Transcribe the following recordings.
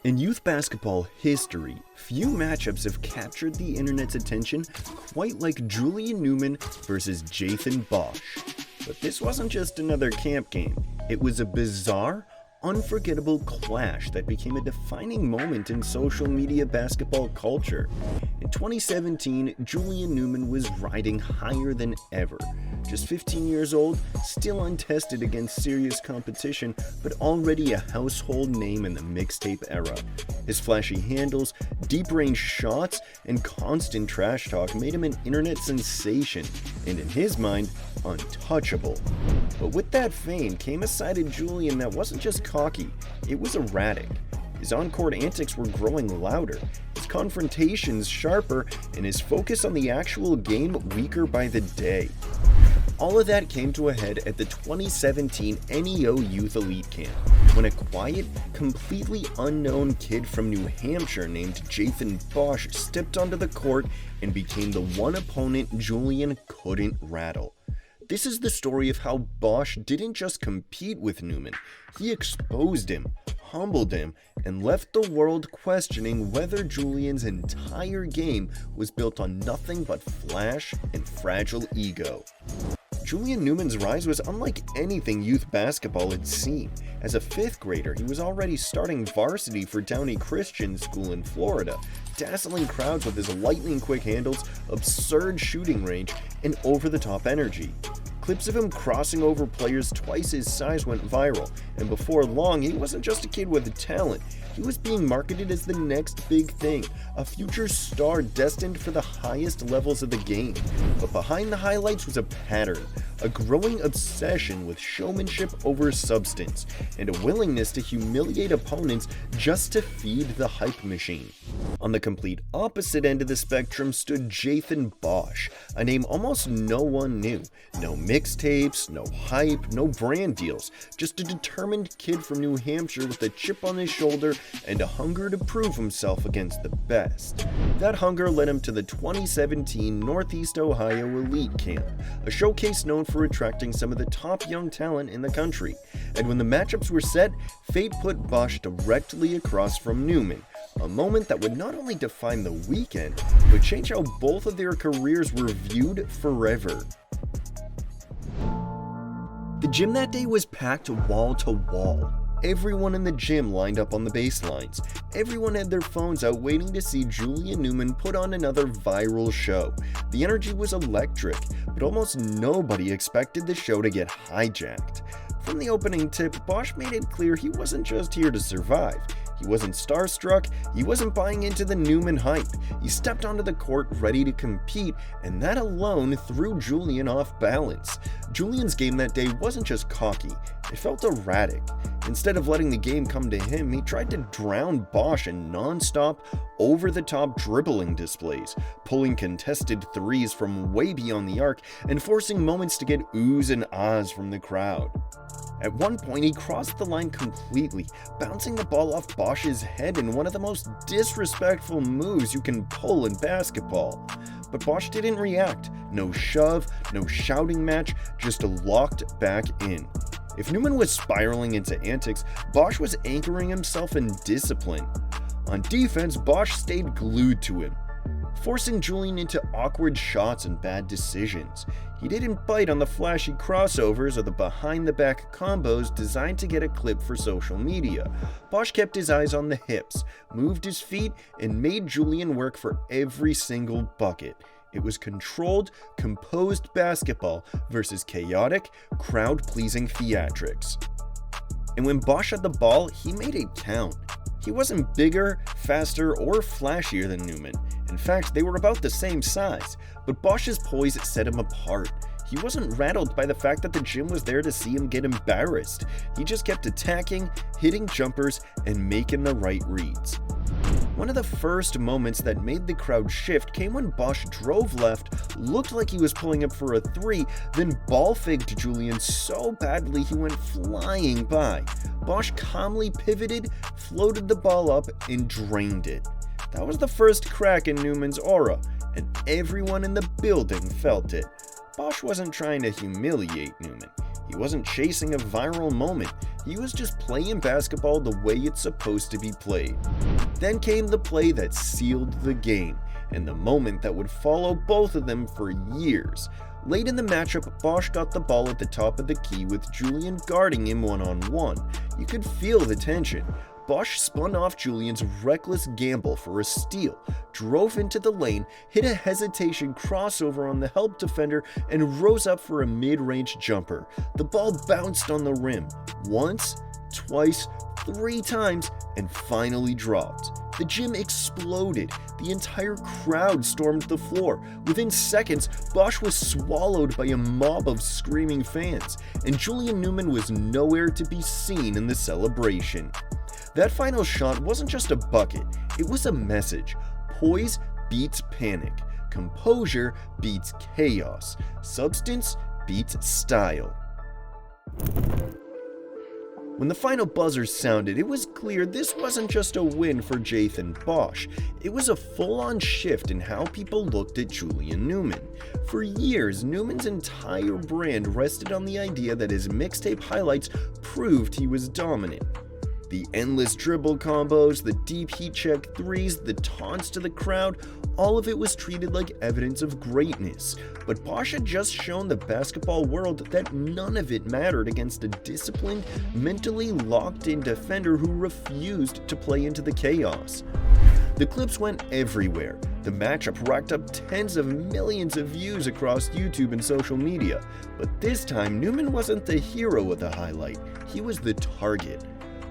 In youth basketball history, few matchups have captured the internet's attention quite like Julian Newman versus Jaythan Bosch. But this wasn't just another camp game, it was a bizarre, unforgettable clash that became a defining moment in social media basketball culture. In 2017, Julian Newman was riding higher than ever. Just 15 years old, still untested against serious competition, but already a household name in the mixtape era. His flashy handles, deep-range shots, and constant trash talk made him an internet sensation, and in his mind, untouchable. But with that fame came a side of Julian that wasn't just cocky, it was erratic. His on-court antics were growing louder, his confrontations sharper, and his focus on the actual game weaker by the day. All of that came to a head at the 2017 NEO Youth Elite Camp, when a quiet, completely unknown kid from New Hampshire named Jaythan Bosch stepped onto the court and became the one opponent Julian couldn't rattle. This is the story of how Bosch didn't just compete with Newman, he exposed him, humbled him, and left the world questioning whether Julian's entire game was built on nothing but flash and fragile ego. Julian Newman's rise was unlike anything youth basketball had seen. As a 5th grader, he was already starting varsity for Downey Christian School in Florida, dazzling crowds with his lightning-quick handles, absurd shooting range, and over-the-top energy. Clips of him crossing over players twice his size went viral, and before long, he wasn't just a kid with talent. He was being marketed as the next big thing, a future star destined for the highest levels of the game. But behind the highlights was a pattern, a growing obsession with showmanship over substance, and a willingness to humiliate opponents just to feed the hype machine. On the complete opposite end of the spectrum stood Jaythan Bosch, a name almost no one knew. No mixtapes, no hype, no brand deals, just a determined kid from New Hampshire with a chip on his shoulder and a hunger to prove himself against the best. That hunger led him to the 2017 Northeast Ohio Elite Camp, a showcase known for attracting some of the top young talent in the country. And when the matchups were set, fate put Bosch directly across from Newman, a moment that would not only define the weekend, but change how both of their careers were viewed forever. The gym that day was packed wall to wall. Everyone in the gym lined up on the baselines. Everyone had their phones out waiting to see Julian Newman put on another viral show. The energy was electric, but almost nobody expected the show to get hijacked. From the opening tip, Bosch made it clear he wasn't just here to survive. He wasn't starstruck, he wasn't buying into the Newman hype. He stepped onto the court ready to compete, and that alone threw Julian off balance. Julian's game that day wasn't just cocky, it felt erratic. Instead of letting the game come to him, he tried to drown Bosch in non-stop, over-the-top dribbling displays, pulling contested threes from way beyond the arc and forcing moments to get oohs and ahs from the crowd. At one point, he crossed the line completely, bouncing the ball off Bosch's head in one of the most disrespectful moves you can pull in basketball. But Bosch didn't react. No shove, no shouting match, just locked back in. If Newman was spiraling into antics, Bosch was anchoring himself in discipline. On defense, Bosch stayed glued to him, forcing Julian into awkward shots and bad decisions. He didn't bite on the flashy crossovers or the behind-the-back combos designed to get a clip for social media. Bosch kept his eyes on the hips, moved his feet, and made Julian work for every single bucket. It was controlled, composed basketball versus chaotic, crowd-pleasing theatrics. And when Bosch had the ball, he made it count. He wasn't bigger, faster, or flashier than Newman. In fact, they were about the same size, but Bosch's poise set him apart. He wasn't rattled by the fact that the gym was there to see him get embarrassed. He just kept attacking, hitting jumpers, and making the right reads. One of the first moments that made the crowd shift came when Bosch drove left, looked like he was pulling up for a 3, then ball faked Julian so badly he went flying by. Bosch calmly pivoted, floated the ball up, and drained it. That was the first crack in Newman's aura, and everyone in the building felt it. Bosch wasn't trying to humiliate Newman. He wasn't chasing a viral moment. He was just playing basketball the way it's supposed to be played. Then came the play that sealed the game, and the moment that would follow both of them for years. Late in the matchup, Bosch got the ball at the top of the key with Julian guarding him one-on-one. You could feel the tension. Bosch spun off Julian's reckless gamble for a steal, drove into the lane, hit a hesitation crossover on the help defender, and rose up for a mid-range jumper. The ball bounced on the rim once, twice, 3 times, and finally dropped. The gym exploded. The entire crowd stormed the floor. Within seconds, Bosch was swallowed by a mob of screaming fans, and Julian Newman was nowhere to be seen in the celebration. That final shot wasn't just a bucket, it was a message. Poise beats panic. Composure beats chaos. Substance beats style. When the final buzzer sounded, it was clear this wasn't just a win for Jaythan Bosch. It was a full-on shift in how people looked at Julian Newman. For years, Newman's entire brand rested on the idea that his mixtape highlights proved he was dominant. The endless dribble combos, the deep heat check threes, the taunts to the crowd, all of it was treated like evidence of greatness. But Bosch had just shown the basketball world that none of it mattered against a disciplined, mentally locked-in defender who refused to play into the chaos. The clips went everywhere. The matchup racked up tens of millions of views across YouTube and social media. But this time, Newman wasn't the hero of the highlight, he was the target.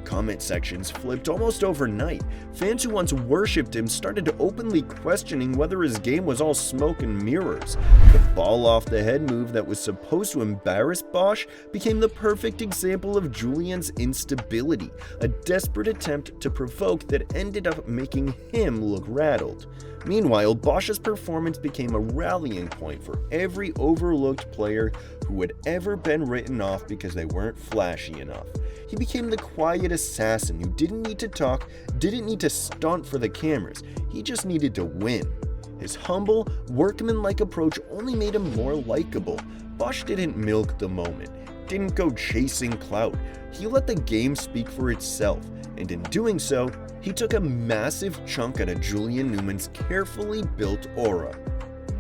Comment sections flipped almost overnight. Fans who once worshipped him started openly questioning whether his game was all smoke and mirrors. The ball off the head move that was supposed to embarrass Bosch became the perfect example of Julian's instability, a desperate attempt to provoke that ended up making him look rattled. Meanwhile, Bosch's performance became a rallying point for every overlooked player who had ever been written off because they weren't flashy enough. He became the quiet assassin who didn't need to talk, didn't need to stunt for the cameras, he just needed to win. His humble, workmanlike approach only made him more likable. Bosch didn't milk the moment, didn't go chasing clout. He let the game speak for itself, and in doing so, he took a massive chunk out of Julian Newman's carefully built aura.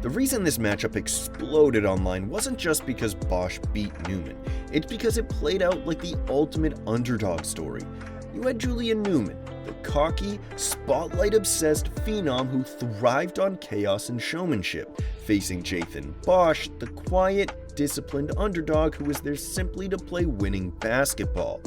The reason this matchup exploded online wasn't just because Bosch beat Newman, it's because it played out like the ultimate underdog story. You had Julian Newman, the cocky, spotlight-obsessed phenom who thrived on chaos and showmanship, facing Jaythan Bosch, the quiet, disciplined underdog who was there simply to play winning basketball.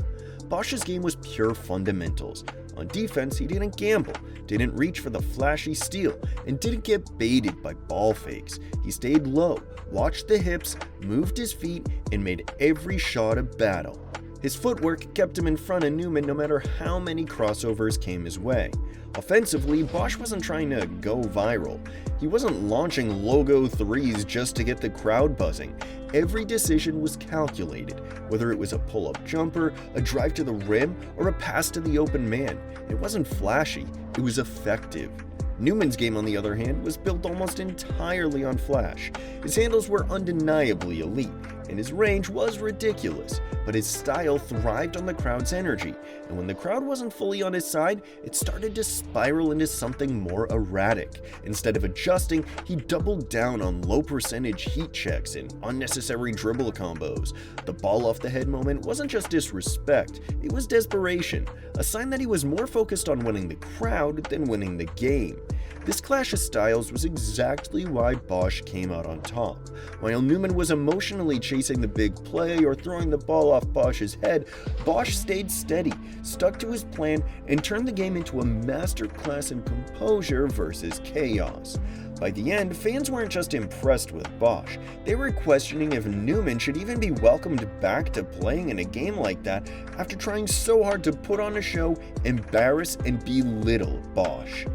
Bosch's game was pure fundamentals. On defense, he didn't gamble, didn't reach for the flashy steal, and didn't get baited by ball fakes. He stayed low, watched the hips, moved his feet, and made every shot a battle. His footwork kept him in front of Newman no matter how many crossovers came his way. Offensively, Bosch wasn't trying to go viral. He wasn't launching logo threes just to get the crowd buzzing. Every decision was calculated, whether it was a pull-up jumper, a drive to the rim, or a pass to the open man. It wasn't flashy, it was effective. Newman's game, on the other hand, was built almost entirely on flash. His handles were undeniably elite, and his range was ridiculous, but his style thrived on the crowd's energy, and when the crowd wasn't fully on his side, it started to spiral into something more erratic. Instead of adjusting, he doubled down on low-percentage heat checks and unnecessary dribble combos. The ball off the head moment wasn't just disrespect, it was desperation, a sign that he was more focused on winning the crowd than winning the game. This clash of styles was exactly why Bosch came out on top. While Newman was emotionally chasing the big play or throwing the ball off Bosch's head, Bosch stayed steady, stuck to his plan, and turned the game into a masterclass in composure versus chaos. By the end, fans weren't just impressed with Bosch, they were questioning if Newman should even be welcomed back to playing in a game like that after trying so hard to put on a show, embarrass, and belittle Bosch.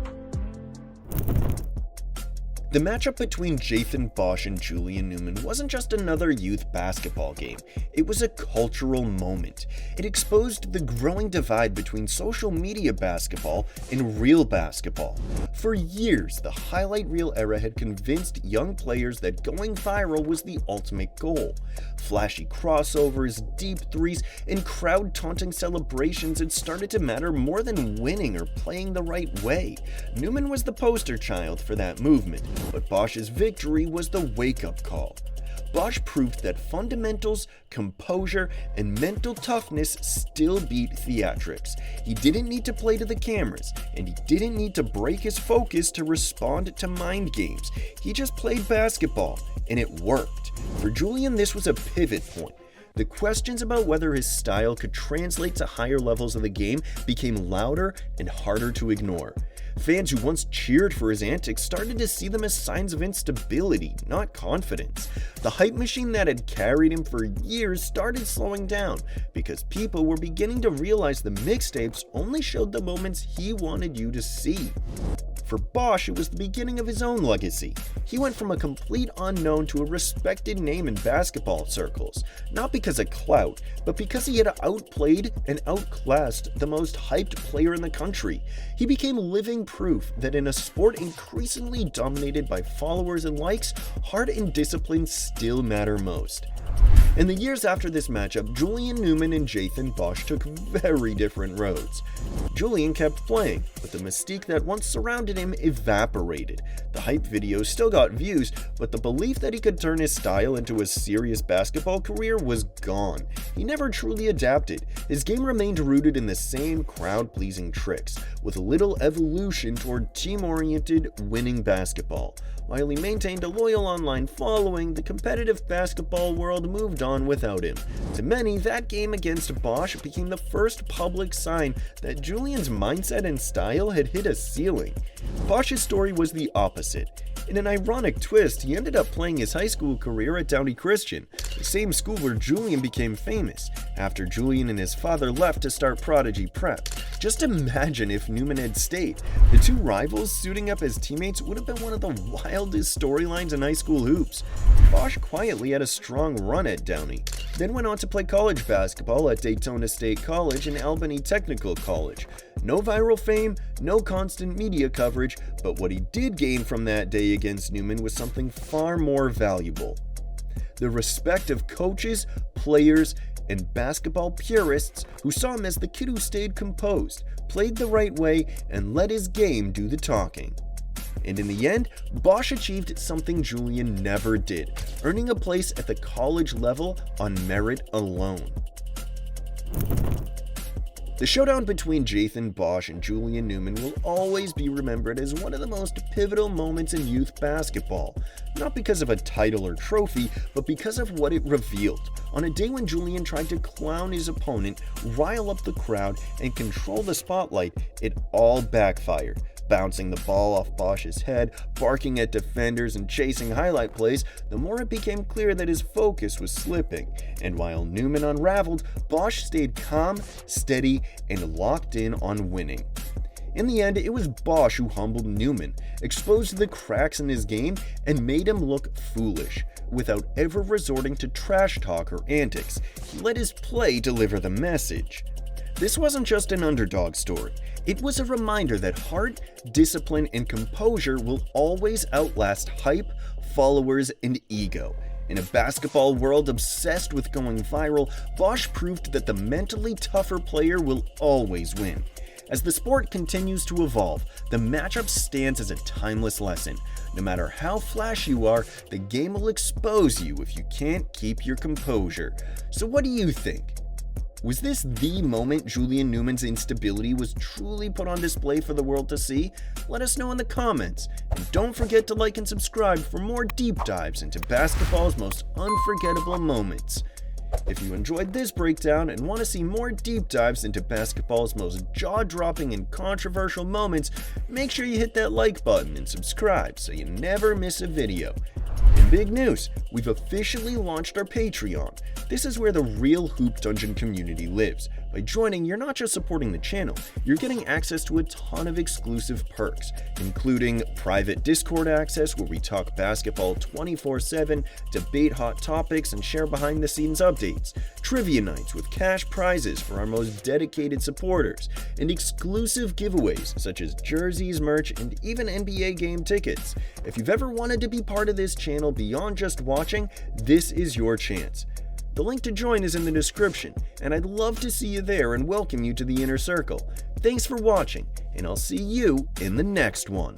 The matchup between Jaythan Bosch and Julian Newman wasn't just another youth basketball game, it was a cultural moment. It exposed the growing divide between social media basketball and real basketball. For years, the highlight reel era had convinced young players that going viral was the ultimate goal. Flashy crossovers, deep threes, and crowd-taunting celebrations had started to matter more than winning or playing the right way. Newman was the poster child for that movement. But Bosch's victory was the wake-up call. Bosch proved that fundamentals, composure, and mental toughness still beat theatrics. He didn't need to play to the cameras, and he didn't need to break his focus to respond to mind games. He just played basketball, and it worked. For Julian, this was a pivot point. The questions about whether his style could translate to higher levels of the game became louder and harder to ignore. Fans who once cheered for his antics started to see them as signs of instability, not confidence. The hype machine that had carried him for years started slowing down because people were beginning to realize the mixtapes only showed the moments he wanted you to see. For Bosch, it was the beginning of his own legacy. He went from a complete unknown to a respected name in basketball circles, not because of clout, but because he had outplayed and outclassed the most hyped player in the country. He became living proof that in a sport increasingly dominated by followers and likes, heart and discipline still matter most. In the years after this matchup, Julian Newman and Jaythan Bosch took very different roads. Julian kept playing, but the mystique that once surrounded him evaporated. The hype videos still got views, but the belief that he could turn his style into a serious basketball career was gone. He never truly adapted. His game remained rooted in the same crowd-pleasing tricks, with little evolution toward team-oriented, winning basketball. While he maintained a loyal online following, the competitive basketball world moved on without him. To many, that game against Bosch became the first public sign that Julian's mindset and style had hit a ceiling. Bosch's story was the opposite. In an ironic twist, he ended up playing his high school career at Downey Christian, the same school where Julian became famous, after Julian and his father left to start Prodigy Prep. Just imagine if Newman had stayed. The two rivals suiting up as teammates would have been one of the wildest storylines in high school hoops. Bosch quietly had a strong run at Downey, then went on to play college basketball at Daytona State College and Albany Technical College. No viral fame, no constant media coverage, but what he did gain from that day against Newman was something far more valuable: the respect of coaches, players, and basketball purists who saw him as the kid who stayed composed, played the right way, and let his game do the talking. And in the end, Bosch achieved something Julian never did, earning a place at the college level on merit alone. The showdown between Jaythan Bosch and Julian Newman will always be remembered as one of the most pivotal moments in youth basketball, not because of a title or trophy, but because of what it revealed. On a day when Julian tried to clown his opponent, rile up the crowd, and control the spotlight, it all backfired. Bouncing the ball off Bosch's head, barking at defenders, and chasing highlight plays, the more it became clear that his focus was slipping. And while Newman unraveled, Bosch stayed calm, steady, and locked in on winning. In the end, it was Bosch who humbled Newman, exposed the cracks in his game, and made him look foolish. Without ever resorting to trash talk or antics, he let his play deliver the message. This wasn't just an underdog story. It was a reminder that heart, discipline, and composure will always outlast hype, followers, and ego. In a basketball world obsessed with going viral, Bosch proved that the mentally tougher player will always win. As the sport continues to evolve, the matchup stands as a timeless lesson. No matter how flashy you are, the game will expose you if you can't keep your composure. So what do you think? Was this the moment Julian Newman's instability was truly put on display for the world to see? Let us know in the comments. And don't forget to like and subscribe for more deep dives into basketball's most unforgettable moments. If you enjoyed this breakdown and want to see more deep dives into basketball's most jaw-dropping and controversial moments, make sure you hit that like button and subscribe so you never miss a video. In big news, we've officially launched our Patreon. This is where the real Hoop Dungeon community lives, By joining, you're not just supporting the channel, you're getting access to a ton of exclusive perks, including private Discord access where we talk basketball 24/7, debate hot topics, and share behind-the-scenes updates, trivia nights with cash prizes for our most dedicated supporters, and exclusive giveaways such as jerseys, merch, and even NBA game tickets. If you've ever wanted to be part of this channel beyond just watching, this is your chance. The link to join is in the description, and I'd love to see you there and welcome you to the inner circle. Thanks for watching, and I'll see you in the next one.